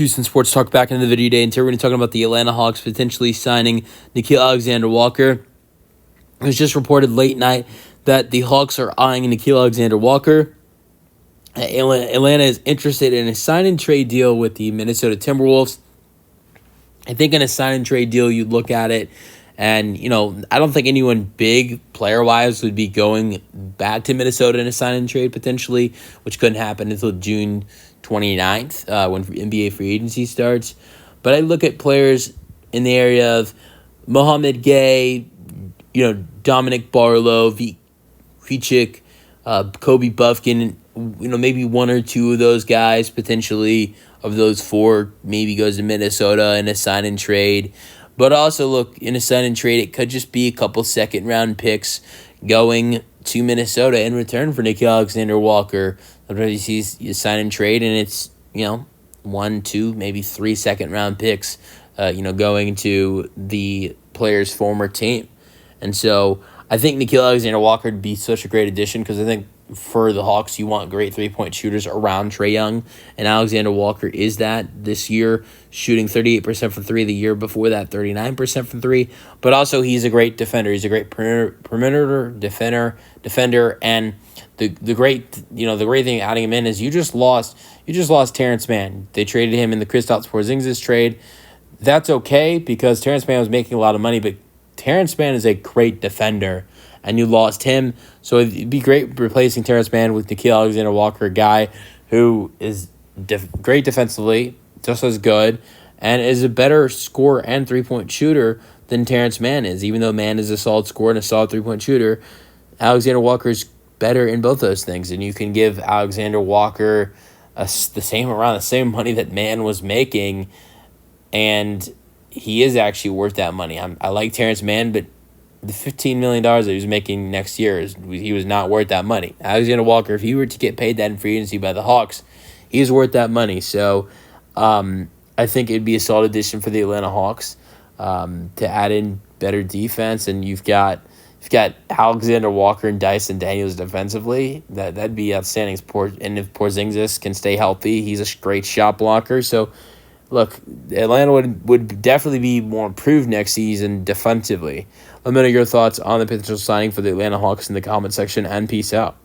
Houston Sports Talk back into the video today, and today we're going to talk about the Atlanta Hawks potentially signing Nickeil Alexander-Walker. It was just reported late night that the Hawks are eyeing Nickeil Alexander-Walker. Atlanta is interested in a sign-and-trade deal with the Minnesota Timberwolves. I think in a sign-and-trade deal, you'd look at it, and, I don't think anyone big player-wise would be going back to Minnesota in a sign-and-trade potentially, which couldn't happen until June 29th when NBA free agency starts. But I look at players in the area of Mohamed Gay, Dominic Barlow, Vicic, Kobe Buffkin, maybe one or two of those guys potentially of those four maybe goes to Minnesota in a sign and trade. But also look, in a sign and trade, it could just be a couple second round picks going to Minnesota in return for Nickeil Alexander-Walker. Sometimes you sign and trade, and it's 1, 2, maybe 3 second round picks, going to the player's former team. And so I think Nickeil Alexander-Walker would be such a great addition because I think for the Hawks, you want great three-point shooters around Trae Young, and Alexander-Walker is that this year, shooting 38% from three. The year before that, 39% from three. But also, he's a great defender. He's a great perimeter defender, and the great thing adding him in is you just lost Terrence Mann. They traded him in the Kristaps Porzingis trade. That's okay because Terrence Mann was making a lot of money, but Terrence Mann is a great defender, and you lost him. So it'd be great replacing Terrence Mann with Nickeil Alexander-Walker, a guy who is great defensively, just as good, and is a better scorer and three-point shooter than Terrence Mann is. Even though Mann is a solid scorer and a solid three-point shooter, Alexander-Walker is better in both those things, and you can give Alexander-Walker around the same money that Mann was making, and he is actually worth that money. I like Terrence Mann, but the $15 million that he was making next year, he was not worth that money. Alexander-Walker, if he were to get paid that in free agency by the Hawks, he's worth that money. So I think it'd be a solid addition for the Atlanta Hawks to add in better defense. And you've got Alexander-Walker and Dyson Daniels defensively. That'd be outstanding. And if Porzingis can stay healthy, he's a great shot blocker. So look, Atlanta would definitely be more improved next season defensively. Let me know your thoughts on the potential signing for the Atlanta Hawks in the comment section, and peace out.